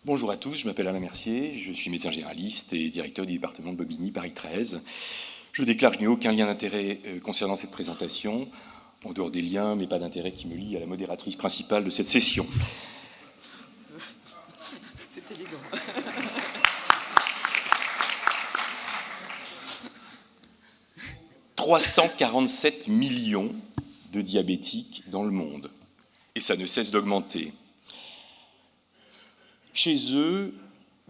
Bonjour à tous, je m'appelle Alain Mercier, je suis médecin généraliste et directeur du département de Bobigny, Paris 13. Je déclare que je n'ai aucun lien d'intérêt concernant cette présentation, en dehors des liens, mais pas d'intérêt qui me lie à la modératrice principale de cette session. C'est élégant. 347 millions de diabétiques dans le monde, et ça ne cesse d'augmenter. Chez eux,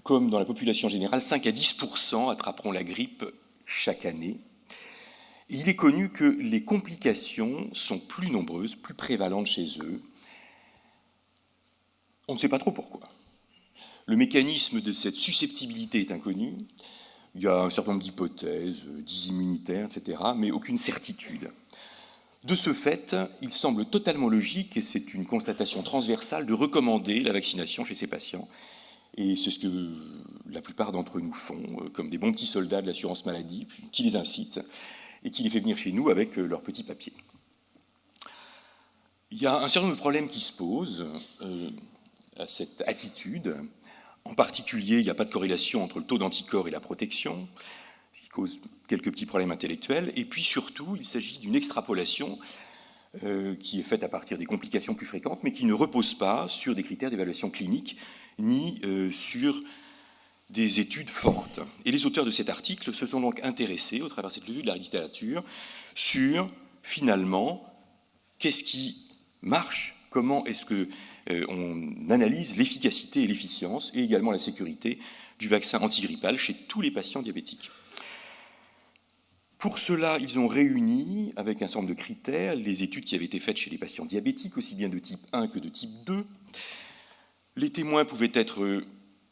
comme dans la population générale, 5 à 10% attraperont la grippe chaque année. Et il est connu que les complications sont plus nombreuses, plus prévalentes chez eux. On ne sait pas trop pourquoi. Le mécanisme de cette susceptibilité est inconnu. Il y a un certain nombre d'hypothèses, 10 immunitaires, etc., mais aucune certitude. De ce fait, il semble totalement logique, et c'est une constatation transversale, de recommander la vaccination chez ces patients. Et c'est ce que la plupart d'entre nous font, comme des bons petits soldats de l'assurance maladie, qui les incitent et qui les fait venir chez nous avec leurs petits papiers. Il y a un certain nombre de problèmes qui se posent à cette attitude. En particulier, il n'y a pas de corrélation entre le taux d'anticorps et la protection, ce qui cause quelques petits problèmes intellectuels. Et puis surtout, il s'agit d'une extrapolation qui est faite à partir des complications plus fréquentes, mais qui ne repose pas sur des critères d'évaluation clinique, ni sur des études fortes. Et les auteurs de cet article se sont donc intéressés, au travers de cette revue de la littérature, sur, finalement, qu'est-ce qui marche, comment est-ce qu'on analyse l'efficacité et l'efficience, et également la sécurité du vaccin antigrippal chez tous les patients diabétiques. Pour cela, ils ont réuni, avec un certain nombre de critères, les études qui avaient été faites chez les patients diabétiques, aussi bien de type 1 que de type 2. Les témoins pouvaient être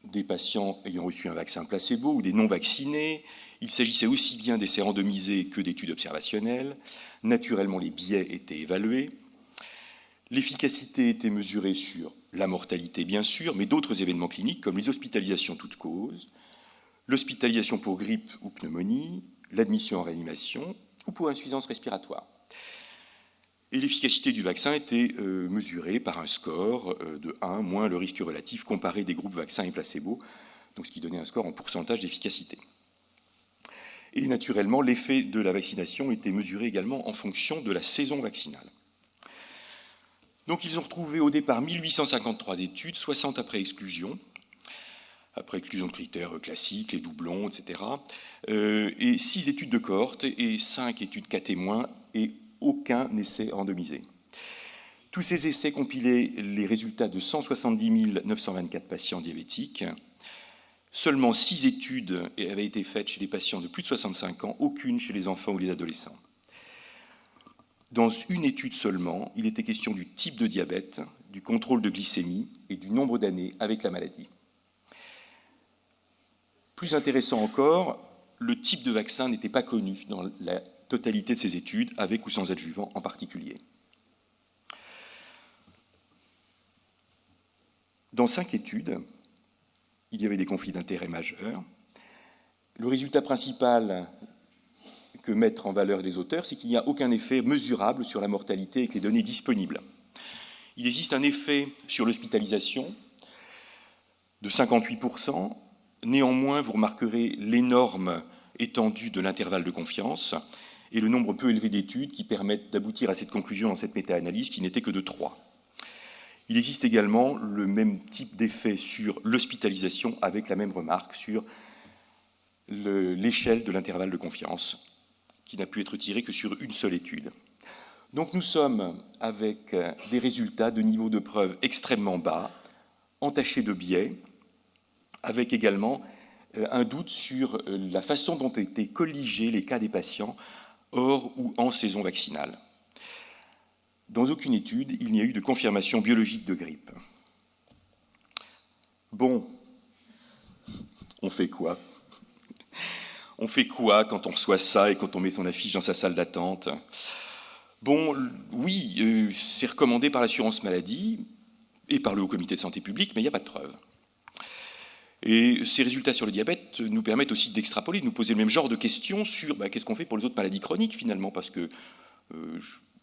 des patients ayant reçu un vaccin placebo ou des non-vaccinés. Il s'agissait aussi bien d'essais randomisés que d'études observationnelles. Naturellement, les biais étaient évalués. L'efficacité était mesurée sur la mortalité, bien sûr, mais d'autres événements cliniques, comme les hospitalisations toutes causes, l'hospitalisation pour grippe ou pneumonie, l'admission en réanimation ou pour insuffisance respiratoire. Et l'efficacité du vaccin était mesurée par un score de 1 moins le risque relatif comparé des groupes vaccins et placebo, donc ce qui donnait un score en pourcentage d'efficacité. Et naturellement, l'effet de la vaccination était mesuré également en fonction de la saison vaccinale. Donc ils ont retrouvé au départ 1853 études, 60 après exclusion de critères classiques, les doublons, etc., et 6 études de cohorte et 5 études cas témoins et aucun essai randomisé. Tous ces essais compilaient les résultats de 170 924 patients diabétiques. Seulement 6 études avaient été faites chez les patients de plus de 65 ans, aucune chez les enfants ou les adolescents. Dans une étude seulement, il était question du type de diabète, du contrôle de glycémie et du nombre d'années avec la maladie. Plus intéressant encore, le type de vaccin n'était pas connu dans la totalité de ces études, avec ou sans adjuvant en particulier. Dans 5 études, il y avait des conflits d'intérêts majeurs. Le résultat principal que mettent en valeur les auteurs, c'est qu'il n'y a aucun effet mesurable sur la mortalité avec les données disponibles. Il existe un effet sur l'hospitalisation de 58%. Néanmoins, vous remarquerez l'énorme étendue de l'intervalle de confiance et le nombre peu élevé d'études qui permettent d'aboutir à cette conclusion dans cette méta-analyse qui n'était que de 3. Il existe également le même type d'effet sur l'hospitalisation avec la même remarque sur l'échelle de l'intervalle de confiance qui n'a pu être tirée que sur une seule étude. Donc nous sommes avec des résultats de niveau de preuve extrêmement bas, entachés de biais, avec également un doute sur la façon dont ont été colligés les cas des patients hors ou en saison vaccinale. Dans aucune étude, il n'y a eu de confirmation biologique de grippe. Bon, on fait quoi ? On fait quoi quand on reçoit ça et quand on met son affiche dans sa salle d'attente ? Bon, oui, c'est recommandé par l'assurance maladie et par le Haut Comité de santé publique, mais il n'y a pas de preuve. Et ces résultats sur le diabète nous permettent aussi d'extrapoler, de nous poser le même genre de questions sur qu'est-ce qu'on fait pour les autres maladies chroniques finalement, parce que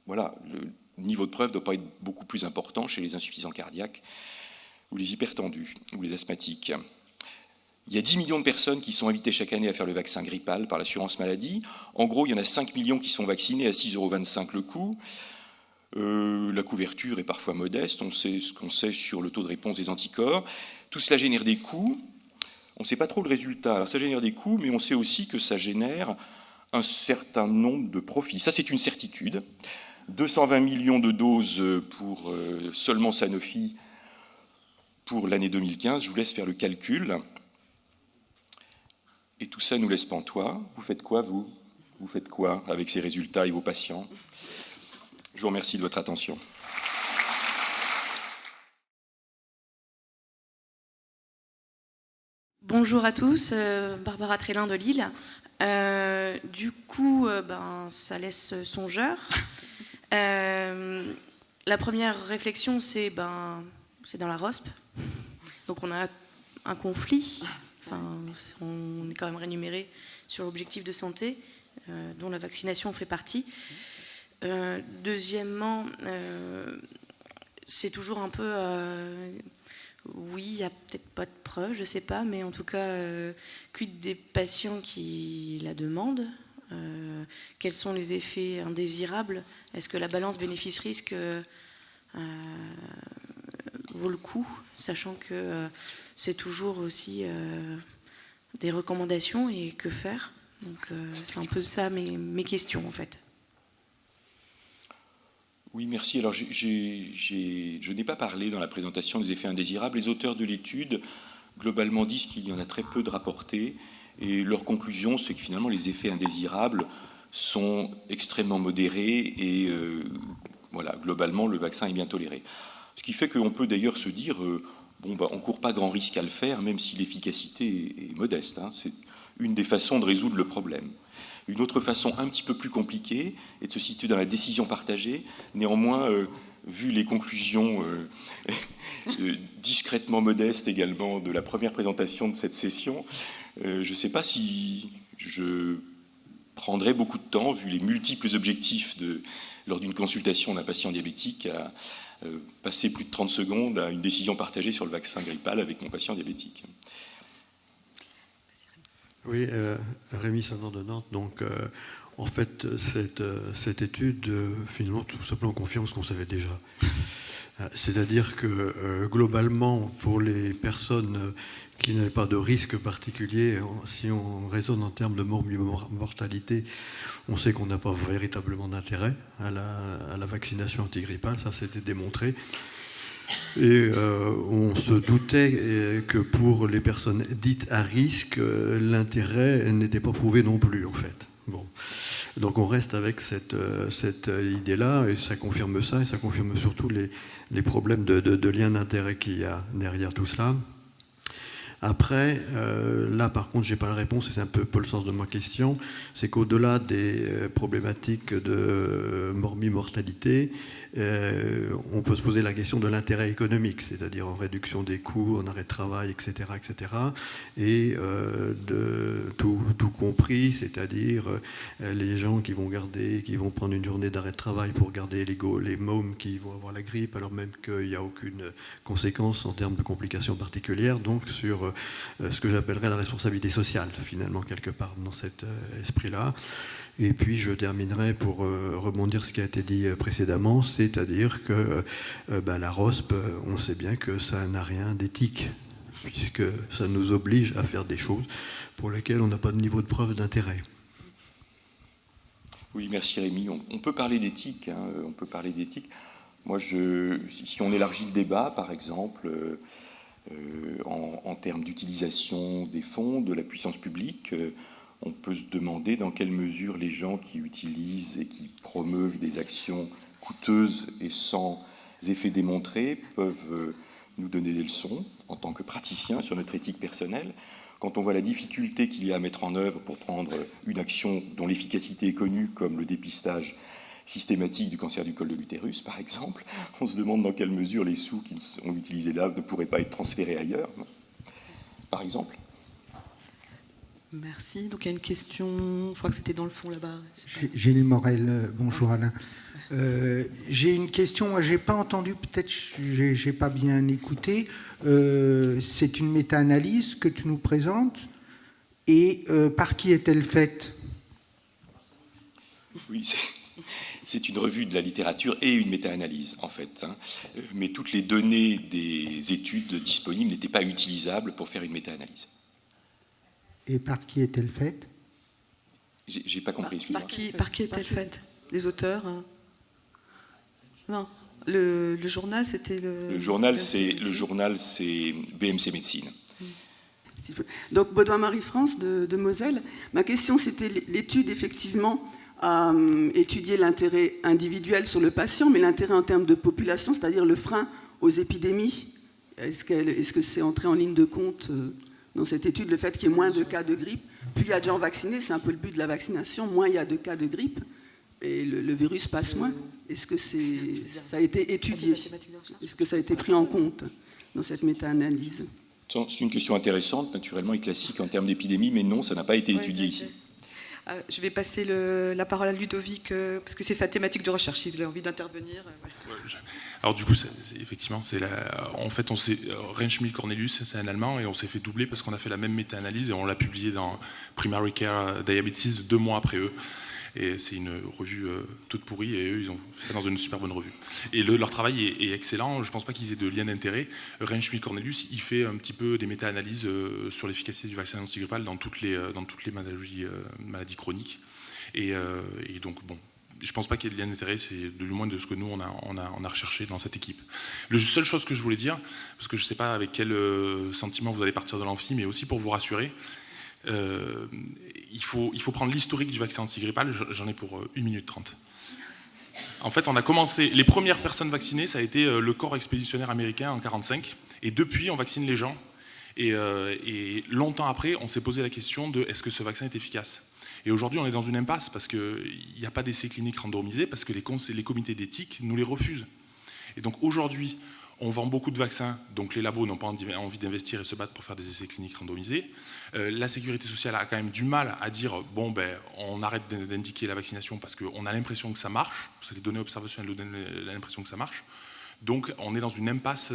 voilà, le niveau de preuve ne doit pas être beaucoup plus important chez les insuffisants cardiaques ou les hypertendus, ou les asthmatiques. Il y a 10 millions de personnes qui sont invitées chaque année à faire le vaccin grippal par l'assurance maladie. En gros, il y en a 5 millions qui sont vaccinés à 6,25 € le coût. La couverture est parfois modeste, on sait ce qu'on sait sur le taux de réponse des anticorps. Tout cela génère des coûts. On ne sait pas trop le résultat. Alors ça génère des coûts, mais on sait aussi que ça génère un certain nombre de profits. Ça, c'est une certitude. 220 millions de doses pour seulement Sanofi pour l'année 2015. Je vous laisse faire le calcul. Et tout ça nous laisse pantois. Vous faites quoi, vous? Vous faites quoi avec ces résultats et vos patients? Je vous remercie de votre attention. Bonjour à tous, Barbara Trélin de Lille. Du coup, ça laisse songeur. La première réflexion, c'est dans la ROSP. Donc on a un conflit. On est quand même rémunéré sur l'objectif de santé, dont la vaccination fait partie. Deuxièmement, c'est toujours un peu... oui, il n'y a peut-être pas de preuves, je ne sais pas, mais en tout cas, quid des patients qui la demandent, quels sont les effets indésirables? Est-ce que la balance bénéfice-risque vaut le coup, sachant que c'est toujours aussi des recommandations et que faire? Donc c'est un peu ça mes questions en fait. Oui, merci. Alors, je n'ai pas parlé dans la présentation des effets indésirables. Les auteurs de l'étude, globalement, disent qu'il y en a très peu de rapportés. Et leur conclusion, c'est que finalement, les effets indésirables sont extrêmement modérés et, voilà, globalement, le vaccin est bien toléré. Ce qui fait qu'on peut d'ailleurs se dire, on ne court pas grand risque à le faire, même si l'efficacité est modeste. Hein. C'est une des façons de résoudre le problème. Une autre façon un petit peu plus compliquée est de se situer dans la décision partagée. Néanmoins, vu les conclusions discrètement modestes également de la première présentation de cette session, je ne sais pas si je prendrai beaucoup de temps, vu les multiples objectifs lors d'une consultation d'un patient diabétique, à passer plus de 30 secondes à une décision partagée sur le vaccin grippal avec mon patient diabétique. Oui, Rémi Sanon de Nantes. Donc, en fait, cette étude, finalement, tout simplement confirme ce qu'on savait déjà. C'est-à-dire que, globalement, pour les personnes qui n'avaient pas de risque particulier, si on raisonne en termes de mortalité, on sait qu'on n'a pas véritablement d'intérêt à la vaccination antigrippale, ça c'était démontré. Et on se doutait que pour les personnes dites à risque, l'intérêt n'était pas prouvé non plus, en fait. Bon. Donc on reste avec cette idée-là, et ça confirme ça, et ça confirme surtout les problèmes de lien d'intérêt qu'il y a derrière tout cela. Après, là par contre, je n'ai pas la réponse, et c'est un peu le sens de ma question, c'est qu'au-delà des problématiques de mortalité, on peut se poser la question de l'intérêt économique, c'est-à-dire en réduction des coûts, en arrêt de travail, etc., et de tout compris, c'est-à-dire les gens qui vont prendre une journée d'arrêt de travail pour garder les mômes qui vont avoir la grippe, alors même qu'il n'y a aucune conséquence en termes de complications particulières, donc sur ce que j'appellerais la responsabilité sociale, finalement, quelque part, dans cet esprit-là. Et puis je terminerai pour rebondir ce qui a été dit précédemment, c'est-à-dire que la ROSP, on sait bien que ça n'a rien d'éthique, puisque ça nous oblige à faire des choses pour lesquelles on n'a pas de niveau de preuve d'intérêt. Oui, merci Rémi. On peut parler d'éthique, hein, on peut parler d'éthique. Moi, si on élargit le débat, par exemple, en termes d'utilisation des fonds, de la puissance publique, on peut se demander dans quelle mesure les gens qui utilisent et qui promeuvent des actions coûteuses et sans effet démontré peuvent nous donner des leçons en tant que praticiens sur notre éthique personnelle. Quand on voit la difficulté qu'il y a à mettre en œuvre pour prendre une action dont l'efficacité est connue, comme le dépistage systématique du cancer du col de l'utérus, par exemple, on se demande dans quelle mesure les sous qui sont utilisés là ne pourraient pas être transférés ailleurs, par exemple. Merci. Donc il y a une question, je crois que c'était dans le fond là-bas. Gilles Morel, bonjour Alain. J'ai une question, moi j'ai pas entendu, peut-être j'ai pas bien écouté. C'est une méta-analyse que tu nous présentes et par qui est-elle faite? Oui, c'est une revue de la littérature et une méta-analyse, en fait. Mais toutes les données des études disponibles n'étaient pas utilisables pour faire une méta-analyse. Et par qui est-elle faite? J'ai pas compris, excusez-moi. Par qui est-elle faite? Les auteurs? Non. Le journal, c'était le... Le journal, c'est BMC Médecine. Donc, Baudouin-Marie-France de Moselle. Ma question, c'était l'étude, effectivement, à étudier l'intérêt individuel sur le patient, mais l'intérêt en termes de population, c'est-à-dire le frein aux épidémies. Est-ce que c'est entré en ligne de compte dans cette étude, le fait qu'il y ait moins de cas de grippe? Plus il y a de gens vaccinés, c'est un peu le but de la vaccination, moins il y a de cas de grippe, et le virus passe moins. Est-ce que ça a été étudié? Est-ce que ça a été pris en compte dans cette méta-analyse? C'est une question intéressante, naturellement, et classique en termes d'épidémie, mais non, ça n'a pas été étudié ici. Je vais passer la parole à Ludovic, parce que c'est sa thématique de recherche, il a envie d'intervenir. Alors du coup, effectivement, en fait, Reinschmidt Cornelius, c'est un Allemand, et on s'est fait doubler parce qu'on a fait la même méta-analyse et on l'a publié dans Primary Care Diabetes 2 mois après eux. Et c'est une revue toute pourrie, et eux, ils ont fait ça dans une super bonne revue. Et leur travail est excellent, je ne pense pas qu'ils aient de lien d'intérêt. Reinschmidt Cornelius, il fait un petit peu des méta-analyses sur l'efficacité du vaccin antigrippal dans toutes les maladies chroniques. Et donc, bon, je ne pense pas qu'il y ait de lien d'intérêt, c'est du moins de ce que nous, on a recherché dans cette équipe. La seule chose que je voulais dire, parce que je ne sais pas avec quel sentiment vous allez partir de l'amphi, mais aussi pour vous rassurer, il faut prendre l'historique du vaccin antigrippal, j'en ai pour 1 minute 30. En fait, on a commencé, les premières personnes vaccinées, ça a été le corps expéditionnaire américain en 1945, et depuis, on vaccine les gens, et longtemps après, on s'est posé la question de est-ce que ce vaccin est efficace? Et aujourd'hui, on est dans une impasse, parce qu'il n'y a pas d'essais cliniques randomisés, parce que les comités d'éthique nous les refusent. Et donc aujourd'hui, on vend beaucoup de vaccins, donc les labos n'ont pas envie d'investir et se battre pour faire des essais cliniques randomisés. La sécurité sociale a quand même du mal à dire bon, on arrête d'indiquer la vaccination parce qu'on a l'impression que ça marche, parce que les données observationnelles donnent l'impression que ça marche. Donc on est dans une impasse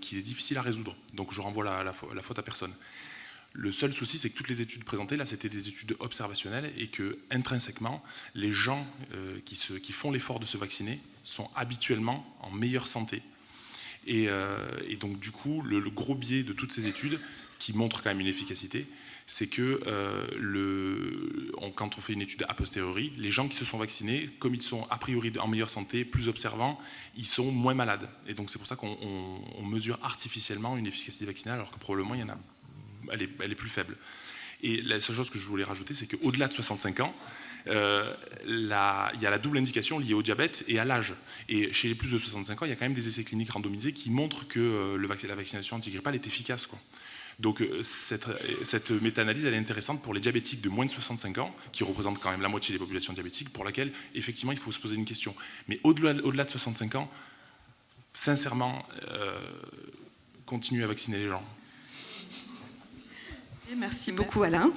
qui est difficile à résoudre. Donc je renvoie la faute à personne. Le seul souci, c'est que toutes les études présentées, là, c'était des études observationnelles et que, intrinsèquement, les gens qui font l'effort de se vacciner sont habituellement en meilleure santé. Et donc, du coup, le gros biais de toutes ces études, qui montrent quand même une efficacité, c'est que quand on fait une étude a posteriori, les gens qui se sont vaccinés, comme ils sont a priori en meilleure santé, plus observants, ils sont moins malades. Et donc, c'est pour ça qu'on mesure artificiellement une efficacité vaccinale, alors que probablement, elle est plus faible. Et la seule chose que je voulais rajouter, c'est qu'au-delà de 65 ans, il y a la double indication liée au diabète et à l'âge. Et chez les plus de 65 ans, il y a quand même des essais cliniques randomisés qui montrent que la vaccination antigrippale est efficace, quoi. Donc cette méta-analyse, elle est intéressante pour les diabétiques de moins de 65 ans, qui représentent quand même la moitié des populations diabétiques, pour laquelle, effectivement, il faut se poser une question. Mais au-delà de 65 ans, sincèrement, continuez à vacciner les gens. Merci beaucoup, Alain.